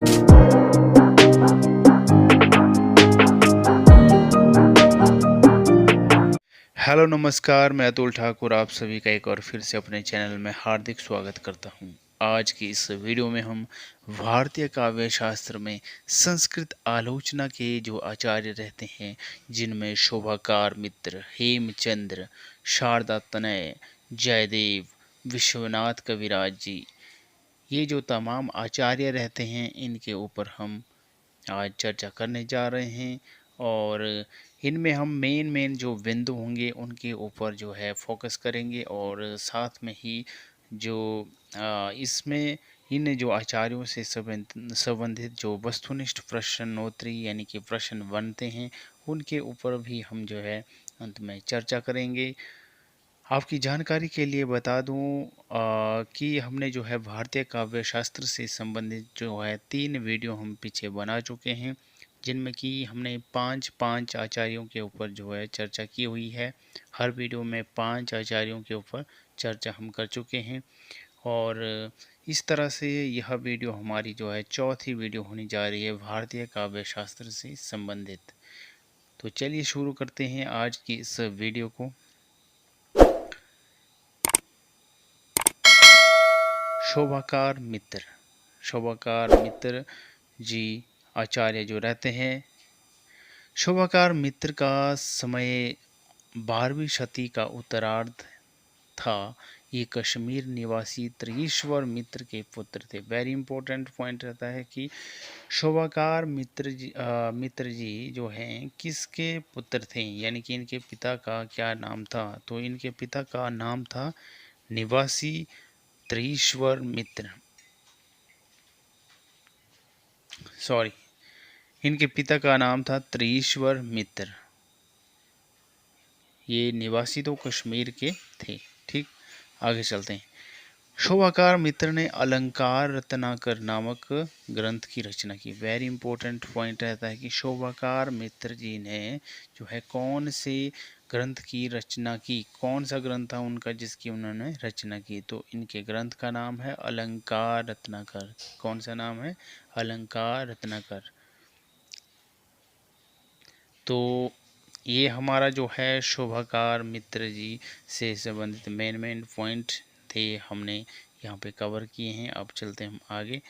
Hello नमस्कार, मैं अतुल ठाकुर आप सभी का एक और फिर से अपने चैनल में हार्दिक स्वागत करता हूं। आज की इस वीडियो में हम भारतीय काव्य शास्त्र में संस्कृत आलोचना के जो आचार्य रहते हैं, जिनमें शोभाकार मित्र, हेमचंद्र, शारदा तनय, जयदेव, विश्वनाथ कविराज जी, ये जो तमाम आचार्य रहते हैं, इनके ऊपर हम आज चर्चा करने जा रहे हैं। और इनमें हम मेन जो बिंदु होंगे उनके ऊपर जो है फोकस करेंगे, और साथ में ही जो इसमें इन जो आचार्यों से संबंधित जो वस्तुनिष्ठ प्रश्नोत्तरी यानी कि प्रश्न बनते हैं, उनके ऊपर भी हम जो है अंत में चर्चा करेंगे। आपकी जानकारी के लिए बता दूं कि हमने जो है भारतीय काव्य शास्त्र से संबंधित जो है 3 वीडियो हम पीछे बना चुके हैं, जिनमें कि हमने 5 आचार्यों के ऊपर जो है चर्चा की हुई है। हर वीडियो में 5 आचार्यों के ऊपर चर्चा हम कर चुके हैं, और इस तरह से यह वीडियो हमारी जो है चौथी वीडियो होने जा रही है भारतीय काव्य शास्त्र से संबंधित। तो चलिए शुरू करते हैं आज की इस वीडियो को। शोभाकार मित्र, शोभाकार मित्र जी आचार्य जो रहते हैं, शोभाकार मित्र का समय 12वीं शती का उत्तरार्ध था। ये कश्मीर निवासी त्रिश्वर मित्र के पुत्र थे। वेरी इंपॉर्टेंट पॉइंट रहता है कि शोभाकार मित्र जी जो हैं किसके पुत्र थे, यानी कि इनके पिता का क्या नाम था। तो इनके पिता का नाम था निवासी त्रिश्वर मित्र, सॉरी, इनके पिता का नाम था त्रिश्वर मित्र। ये निवासी तो कश्मीर के थे। ठीक, आगे चलते हैं। शोभाकार मित्र ने अलंकार रत्नाकर नामक ग्रंथ की रचना की। वेरी इंपॉर्टेंट पॉइंट रहता है कि शोभाकार मित्र जी ने जो है कौन से ग्रंथ की रचना की, कौन सा ग्रंथ था उनका जिसकी उन्होंने रचना की। तो इनके ग्रंथ का नाम है अलंकार रत्नाकर। कौन सा नाम है? अलंकार रत्नाकर। तो ये हमारा जो है शोभाकार मित्र जी से संबंधित मेन पॉइंट थे, हमने यहाँ पे कवर किए हैं। अब चलते हैं हम आगे,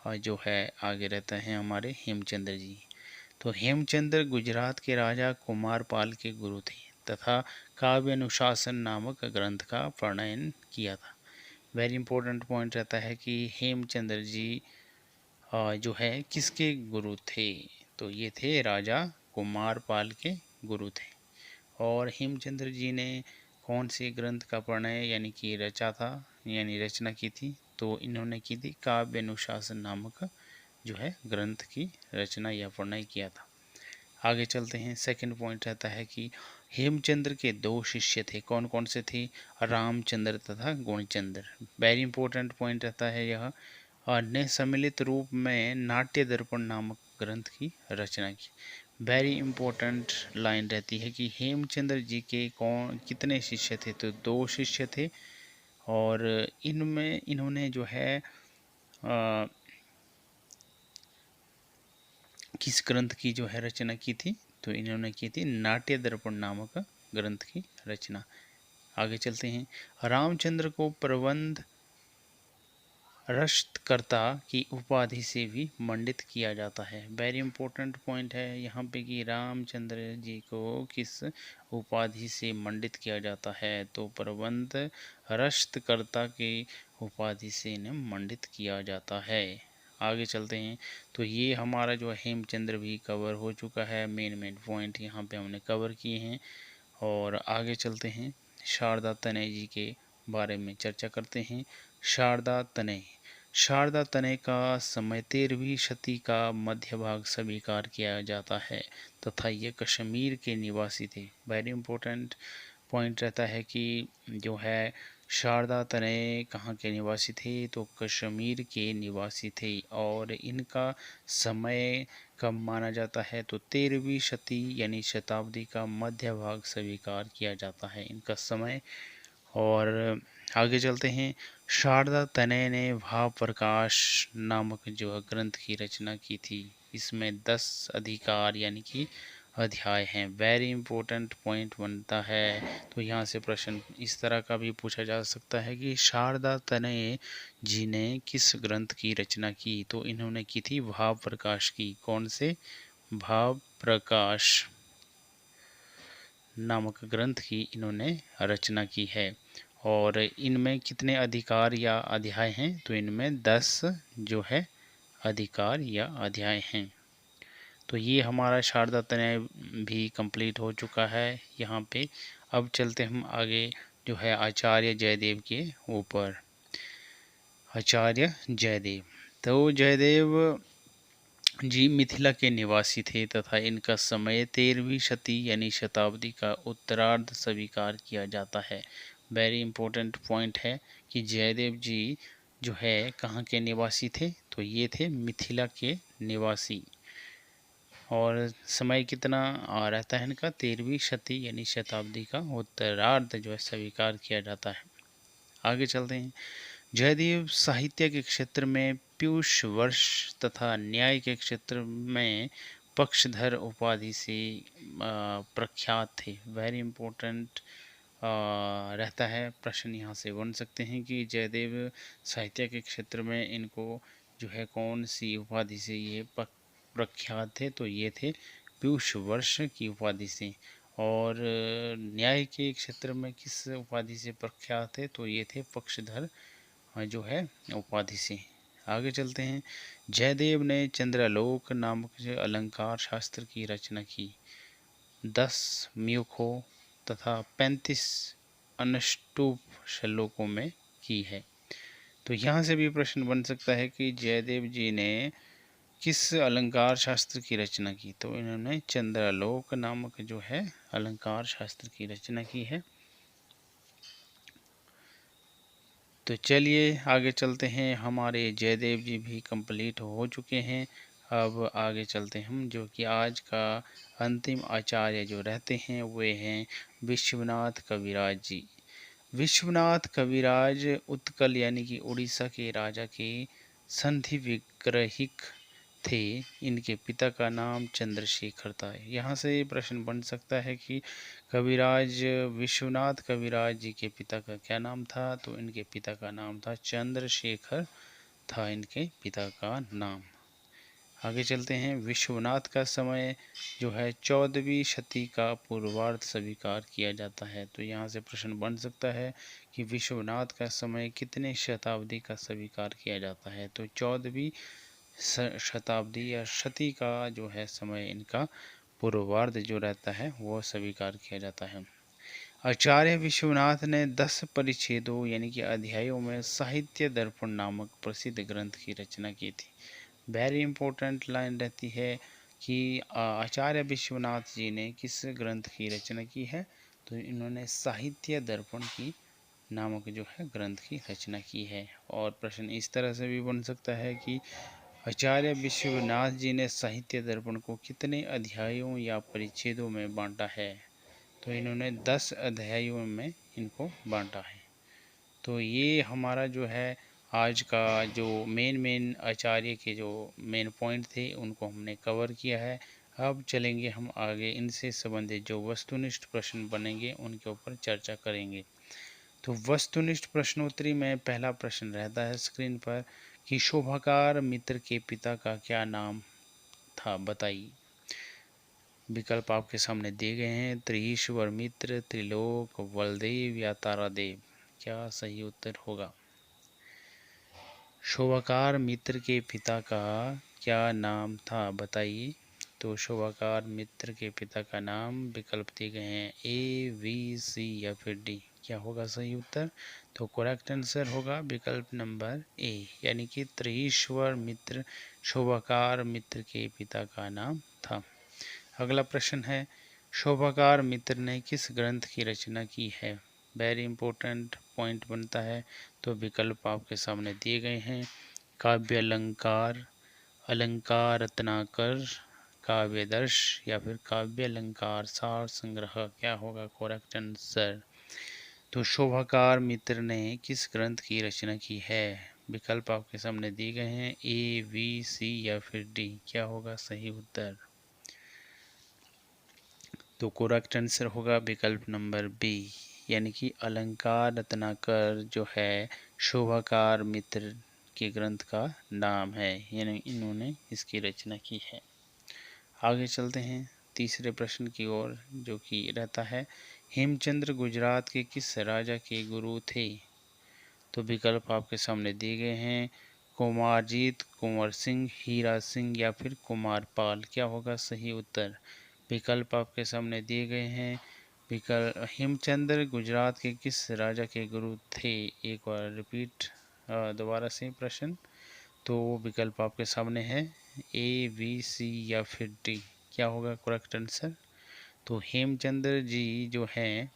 और जो है आगे रहता है हमारे हेमचंद्र जी। तो हेमचंद्र गुजरात के राजा कुमारपाल के गुरु थे तथा काव्य अनुशासन नामक ग्रंथ का प्रणयन किया था। वेरी इंपॉर्टेंट पॉइंट रहता है कि हेमचंद्र जी जो है किसके गुरु थे। तो ये थे राजा कुमारपाल के गुरु थे। और हेमचंद्र जी ने कौन से ग्रंथ का प्रणय यानी कि रचा था, यानी रचना की थी। तो इन्होंने की थी काव्य अनुशासन नामक जो है ग्रंथ की रचना या प्रणय किया था। आगे चलते हैं। सेकंड पॉइंट रहता है कि हेमचंद्र के 2 शिष्य थे। कौन कौन से थे? रामचंद्र तथा गुणचंद्र। वेरी इंपॉर्टेंट पॉइंट रहता है यह। और ने सम्मिलित रूप में नाट्य दर्पण नामक ग्रंथ की रचना की। वेरी इंपॉर्टेंट लाइन रहती है कि हेमचंद्र जी के कौन कितने शिष्य थे। तो 2 शिष्य थे, और इनमें इन्होंने जो है किस ग्रंथ की जो है रचना की थी। तो इन्होंने की थी नाट्य दर्पण नामक ग्रंथ की रचना। आगे चलते हैं। रामचंद्र को प्रबंध रश्तकर्ता की उपाधि से भी मंडित किया जाता है। वेरी इंपॉर्टेंट पॉइंट है यहाँ पे कि रामचंद्र जी को किस उपाधि से मंडित किया जाता है। तो प्रबंध रश्तकर्ता की उपाधि से इन्हें मंडित किया जाता है। आगे चलते हैं। तो ये हमारा जो हेमचंद्र भी कवर हो चुका है। मेन पॉइंट यहाँ पे हमने कवर किए हैं। और आगे चलते हैं, शारदा तनय जी के बारे में चर्चा करते हैं। शारदा तनय, शारदा तनय का समय 13वीं शती का मध्य भाग स्वीकार किया जाता है तथा ये कश्मीर के निवासी थे। वेरी इंपॉर्टेंट पॉइंट रहता है कि जो है शारदा तनय कहाँ के निवासी थे। तो कश्मीर के निवासी थे, और इनका समय कब माना जाता है। तो 13वीं शती यानी शताब्दी का मध्य भाग स्वीकार किया जाता है इनका समय। और आगे चलते हैं। शारदा तनय ने भाव प्रकाश नामक जो है ग्रंथ की रचना की थी। इसमें 10 अधिकार यानी कि अध्याय हैं। वेरी इंपॉर्टेंट पॉइंट बनता है। तो यहाँ से प्रश्न इस तरह का भी पूछा जा सकता है कि शारदा तनय जी ने किस ग्रंथ की रचना की। तो इन्होंने की थी भाव प्रकाश की। कौन से? भाव प्रकाश नामक ग्रंथ की इन्होंने रचना की है। और इनमें कितने अधिकार या अध्याय हैं? तो इनमें 10 जो है अधिकार या अध्याय हैं। तो ये हमारा शारदा तनय भी कंप्लीट हो चुका है यहाँ पे। अब चलते हम आगे जो है आचार्य जयदेव के ऊपर। आचार्य जयदेव, तो जयदेव जी मिथिला के निवासी थे तथा इनका समय 13वीं शती यानी शताब्दी का उत्तरार्ध स्वीकार किया जाता है। वेरी इंपॉर्टेंट पॉइंट है कि जयदेव जी जो है कहाँ के निवासी थे? तो ये थे मिथिला के निवासी। और समय कितना रहता है इनका? 13वीं शती यानी शताब्दी का उत्तरार्ध जो है स्वीकार किया जाता है। आगे चलते हैं। जयदेव साहित्य के क्षेत्र में पीयूष वर्ष तथा न्याय के क्षेत्र में पक्षधर उपाधि से प्रख्यात थे। वेरी इंपॉर्टेंट रहता है। प्रश्न यहाँ से बन सकते हैं कि जयदेव साहित्य के क्षेत्र में इनको जो है कौन सी उपाधि से ये प्रख्यात थे? तो ये थे पीयूष वर्ष की उपाधि से। और न्याय के क्षेत्र में किस उपाधि से प्रख्यात थे? तो ये थे पक्षधर जो है उपाधि से। आगे चलते हैं। जयदेव ने चंद्रालोक नामक जो अलंकार शास्त्र की रचना की। 10 म्यूखों तथा 35 अनुष्टुप श्लोकों में की है। तो यहाँ से भी प्रश्न बन सकता है कि जयदेव जी ने किस अलंकार शास्त्र की रचना की। तो इन्होंने चंद्रालोक नामक जो है अलंकार शास्त्र की रचना की है। तो चलिए आगे चलते हैं। हमारे जयदेव जी भी कंप्लीट हो चुके हैं। अब आगे चलते हैं हम, जो कि आज का अंतिम आचार्य जो रहते हैं वे हैं विश्वनाथ कविराज जी। विश्वनाथ कविराज उत्कल यानी कि उड़ीसा के राजा के संधि विग्रहिक थे। इनके पिता का नाम चंद्रशेखर था। यहाँ से प्रश्न बन सकता है कि कविराज विश्वनाथ कविराज जी के पिता का क्या नाम था? तो इनके पिता का नाम था चंद्रशेखर था इनके पिता का नाम। आगे चलते हैं। विश्वनाथ का समय जो है 14वीं शती का पूर्वार्ध स्वीकार किया जाता है। तो यहाँ से प्रश्न बन सकता है कि विश्वनाथ का समय कितने शताब्दी का स्वीकार किया जाता है? तो 14वीं शताब्दी या शती का जो है समय इनका पूर्वार्ध जो रहता है वो स्वीकार किया जाता है। आचार्य विश्वनाथ ने 10 परिच्छेदों यानी कि अध्यायों में साहित्य दर्पण नामक प्रसिद्ध ग्रंथ की रचना की थी। वेरी इंपॉर्टेंट लाइन रहती है कि आचार्य विश्वनाथ जी ने किस ग्रंथ की रचना की है? तो इन्होंने साहित्य दर्पण की नामक जो है ग्रंथ की रचना की है। और प्रश्न इस तरह से भी बन सकता है कि आचार्य विश्वनाथ जी ने साहित्य दर्पण को कितने अध्यायों या परिच्छेदों में बांटा है? तो इन्होंने 10 अध्यायों में इनको बांटा है। तो ये हमारा जो है आज का जो मेन आचार्य के जो मेन पॉइंट थे उनको हमने कवर किया है। अब चलेंगे हम आगे, इनसे संबंधित जो वस्तुनिष्ठ प्रश्न बनेंगे उनके ऊपर चर्चा करेंगे। तो वस्तुनिष्ठ प्रश्नोत्तरी में पहला प्रश्न रहता है स्क्रीन पर कि शोभाकार मित्र के पिता का क्या नाम था? बताइए। विकल्प आपके सामने दिए गए हैं। त्रिईश्वर मित्र, त्रिलोक, बलदेव या तारादेव। क्या सही उत्तर होगा? शोभाकार मित्र के पिता का क्या नाम था? बताइए। तो शोभाकार मित्र के पिता का नाम विकल्प दिए गए हैं ए, बी, सी या फिर डी। क्या होगा सही उत्तर? तो करेक्ट आंसर होगा विकल्प नंबर ए, यानी कि त्रिईश्वर मित्र शोभाकार मित्र के पिता का नाम था। अगला प्रश्न है शोभाकार मित्र ने किस ग्रंथ की रचना की है? वेरी इंपॉर्टेंट पॉइंट बनता है। तो विकल्प आपके सामने दिए गए हैं। काव्य अलंकार, अलंकार रत्नाकर, काव्यदर्श या फिर काव्य अलंकार सार संग्रह। क्या होगा करेक्ट आंसर? तो शोभाकार मित्र ने किस ग्रंथ की रचना की है? विकल्प आपके सामने दिए गए हैं, ए, बी, सी या फिर डी। क्या होगा सही उत्तर? तो करेक्ट आंसर होगा विकल्प नंबर बी, यानी कि अलंकार रत्नाकर जो है शोभाकार मित्र के ग्रंथ का नाम है, यानी इन्होंने इसकी रचना की है। आगे चलते हैं तीसरे प्रश्न की ओर, जो कि रहता है, हेमचंद्र गुजरात के किस राजा के गुरु थे? तो विकल्प आपके सामने दिए गए हैं, कुमारजीत, कुंवर सिंह, हीरा सिंह या फिर कुमारपाल। क्या होगा सही उत्तर? विकल्प आपके सामने दिए गए हैं। विकल्प, हेमचंद्र गुजरात के किस राजा के गुरु थे? एक बार रिपीट, दोबारा से प्रश्न। तो विकल्प आपके सामने है, ए, बी, सी या फिर डी। क्या होगा करेक्ट आंसर? तो हेमचंद्र जी जो हैं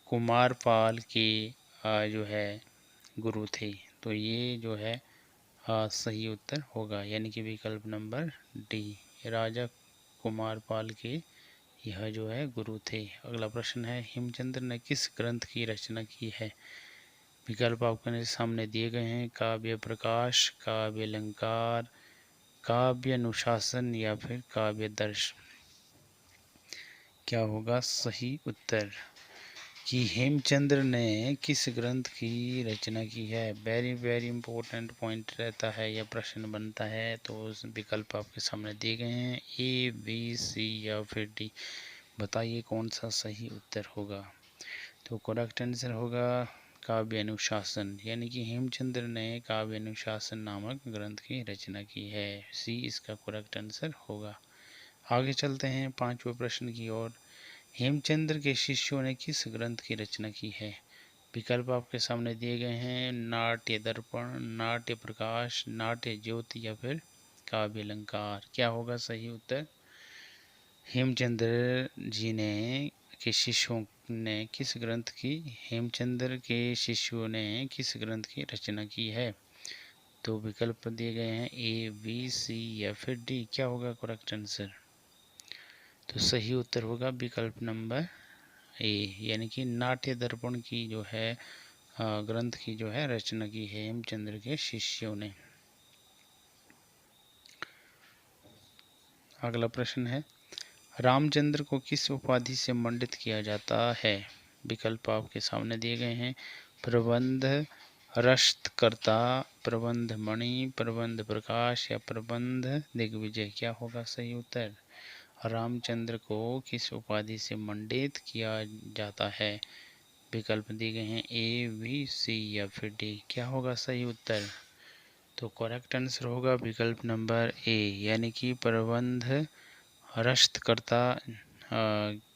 कुमारपाल के जो है गुरु थे। तो ये जो है सही उत्तर होगा, यानी कि विकल्प नंबर डी, राजा कुमारपाल के यह जो है गुरु थे। अगला प्रश्न है, हेमचंद्र ने किस ग्रंथ की रचना की है? विकल्प आपके सामने दिए गए हैं, काव्य प्रकाश, काव्य अलंकार, काव्य अनुशासन या फिर काव्य दर्श। क्या होगा सही उत्तर? कि हेमचंद्र ने किस ग्रंथ की रचना की है? वेरी वेरी इंपॉर्टेंट पॉइंट रहता है, यह प्रश्न बनता है। तो उस विकल्प आपके सामने दिए गए हैं, ए, बी, सी या फिर डी। बताइए कौन सा सही उत्तर होगा? तो करेक्ट आंसर होगा काव्य अनुशासन, यानी कि हेमचंद्र ने काव्य अनुशासन नामक ग्रंथ की रचना की है। सी इसका करेक्ट आंसर होगा। आगे चलते हैं पांचवें प्रश्न की ओर। हेमचंद्र के शिष्यों ने किस ग्रंथ की रचना की है? विकल्प आपके सामने दिए गए हैं, नाट्य दर्पण, नाट्य प्रकाश, नाट्य ज्योति या फिर काव्य अलंकार। क्या होगा सही उत्तर? हेमचंद्र जी ने के शिष्यों ने किस ग्रंथ की हेमचंद्र के शिष्यों ने किस ग्रंथ की रचना की है? तो विकल्प दिए गए हैं, ए, बी, सी या फिर डी। क्या होगा करेक्ट आंसर? तो सही उत्तर होगा विकल्प नंबर ए, यानी कि नाट्य दर्पण की जो है ग्रंथ की जो है रचना की है हेमचंद्र के शिष्यों ने। अगला प्रश्न है, रामचंद्र को किस उपाधि से मंडित किया जाता है? विकल्प आपके सामने दिए गए हैं, प्रबंध रश्तकर्ता, प्रबंध मणि, प्रबंध प्रकाश या प्रबंध दिग्विजय। क्या होगा सही उत्तर? रामचंद्र को किस उपाधि से मंडित किया जाता है? विकल्प दिए गए हैं, ए, बी, सी या फिर डी। क्या होगा सही उत्तर? तो करेक्ट आंसर होगा विकल्प नंबर ए, यानी कि प्रबंध रश्तकर्ता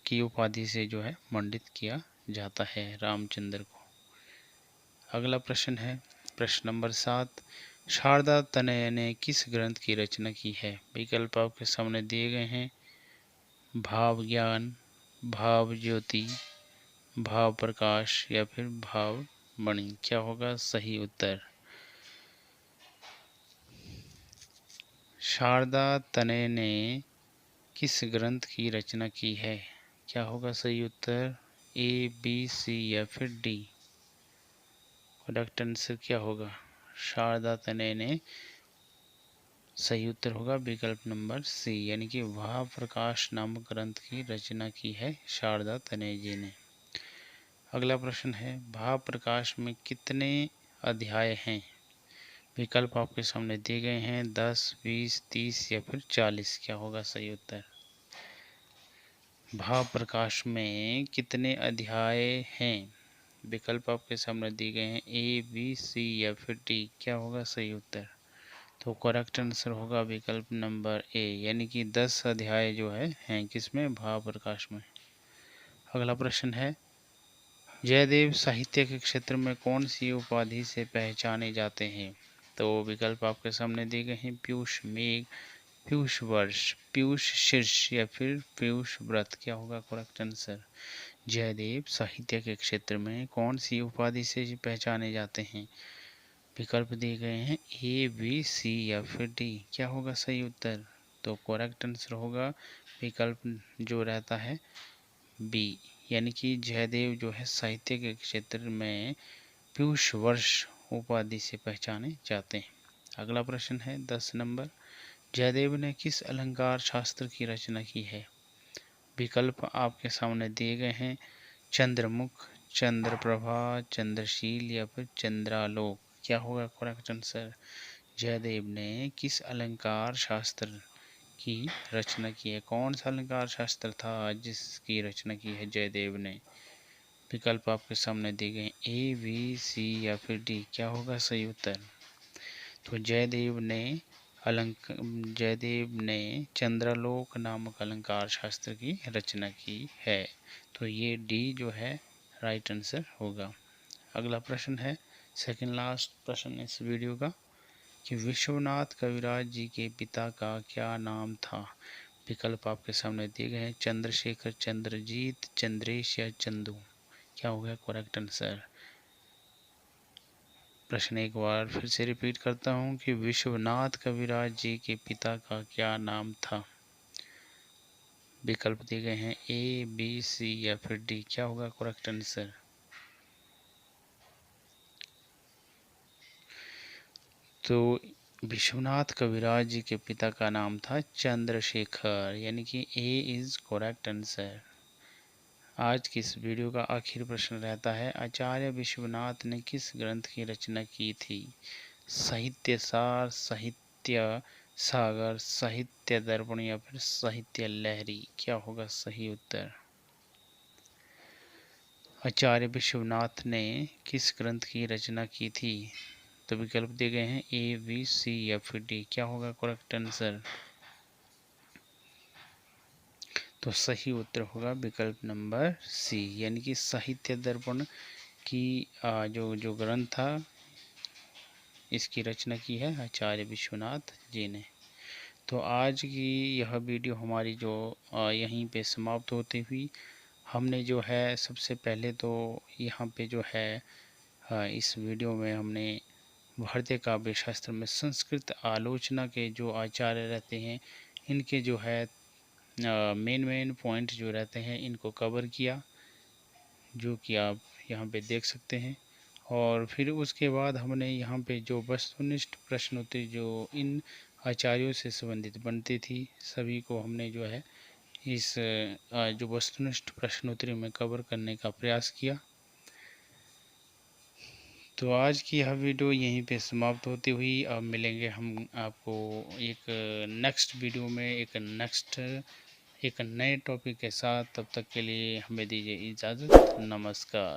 की उपाधि से जो है मंडित किया जाता है रामचंद्र को। अगला प्रश्न है प्रश्न नंबर 7, शारदा तनय ने किस ग्रंथ की रचना की है? विकल्प आपके सामने दिए गए हैं, भाव ज्ञान, भाव ज्योति, भाव प्रकाश या फिर भाव मणि। क्या होगा सही उत्तर? शारदा तनय ने किस ग्रंथ की रचना की है? क्या होगा सही उत्तर? ए, बी, सी या फिर डी। करेक्ट आंसर क्या होगा? शारदा तनय ने सही उत्तर होगा विकल्प नंबर सी, यानी कि भाव प्रकाश नामक ग्रंथ की रचना की है शारदा तनय जी ने। अगला प्रश्न है, भाव प्रकाश में कितने अध्याय हैं? विकल्प आपके सामने दिए गए हैं, 10, 20, 30 या फिर 40। क्या होगा सही उत्तर? भाव प्रकाश में कितने अध्याय हैं? विकल्प आपके सामने दिए गए हैं, ए, बी, सी या फिर डी। क्या होगा सही उत्तर? तो करेक्ट आंसर होगा विकल्प नंबर ए, यानी कि 10 अध्याय जो है हैं किसमें? भाव प्रकाश में। अगला प्रश्न है, जयदेव साहित्य के क्षेत्र में कौन सी उपाधि से पहचाने जाते हैं? तो विकल्प आपके सामने दिए गए हैं, पीयूष मेघ, पीयूष वर्ष, पीयूष शीर्ष या फिर पीयूष व्रत। क्या होगा करेक्ट आंसर? जयदेव साहित्य के क्षेत्र में कौन सी उपाधि से पहचाने जाते हैं? विकल्प दिए गए हैं, ए, बी, सी या फिर डी। क्या होगा सही उत्तर? तो करेक्ट आंसर होगा विकल्प जो रहता है बी, यानी कि जयदेव जो है साहित्य के क्षेत्र में पीयूष वर्ष उपाधि से पहचाने जाते हैं। अगला प्रश्न है 10 नंबर, जयदेव ने किस अलंकार शास्त्र की रचना की है? विकल्प आपके सामने दिए गए हैं, चंद्रमुख, चंद्रप्रभा, चंद्रशील या फिर चंद्रालोक। क्या होगा करेक्ट आंसर? जयदेव ने किस अलंकार शास्त्र की रचना की है? कौन सा अलंकार शास्त्र था जिसकी रचना की है जयदेव ने? विकल्प आपके सामने दिए गए, ए, बी, सी या फिर डी। क्या होगा सही उत्तर? तो जयदेव ने चंद्रालोक नामक अलंकार शास्त्र की रचना की है। तो ये डी जो है राइट आंसर होगा। अगला प्रश्न है सेकंड लास्ट प्रश्न इस वीडियो का, कि विश्वनाथ कविराज जी के पिता का क्या नाम था? विकल्प आपके सामने दिए गए हैं, चंद्रशेखर, चंद्रजीत, चंद्रेश या चंदू। क्या होगा करेक्ट आंसर? प्रश्न एक बार फिर से रिपीट करता हूँ कि विश्वनाथ कविराज जी के पिता का क्या नाम था? विकल्प दिए गए हैं, ए, बी, सी या फिर डी। क्या होगा करेक्ट आंसर? तो विश्वनाथ कविराज जी के पिता का नाम था चंद्रशेखर, यानी कि ए इज करेक्ट आंसर। आज की इस वीडियो का आखिरी प्रश्न रहता है, आचार्य विश्वनाथ ने किस ग्रंथ की रचना की थी? साहित्य सार, साहित्य सागर, साहित्य दर्पण या फिर साहित्य लहरी। क्या होगा सही उत्तर? आचार्य विश्वनाथ ने किस ग्रंथ की रचना की थी? तो विकल्प दिए गए हैं, ए, बी, सी या फिर डी। क्या होगा करेक्ट आंसर? तो सही उत्तर होगा विकल्प नंबर सी, यानी कि साहित्य दर्पण की जो जो ग्रंथ था इसकी रचना की है आचार्य विश्वनाथ जी ने। तो आज की यह वीडियो हमारी जो यहीं पे समाप्त होती हुई, हमने जो है सबसे पहले तो यहाँ पे जो है इस वीडियो में हमने भारतीय काव्य शास्त्र में संस्कृत आलोचना के जो आचार्य रहते हैं इनके जो है मेन पॉइंट जो रहते हैं इनको कवर किया, जो कि आप यहाँ पे देख सकते हैं। और फिर उसके बाद हमने यहाँ पे जो वस्तुनिष्ठ प्रश्नोत्तरी जो इन आचार्यों से संबंधित बनती थी सभी को हमने जो है इस जो वस्तुनिष्ठ प्रश्नोत्तरी में कवर करने का प्रयास किया। तो आज की यह वीडियो यहीं पे समाप्त होती हुई, अब मिलेंगे हम आपको एक नेक्स्ट वीडियो में एक नए टॉपिक के साथ। तब तक के लिए हमें दीजिए इजाज़त। नमस्कार।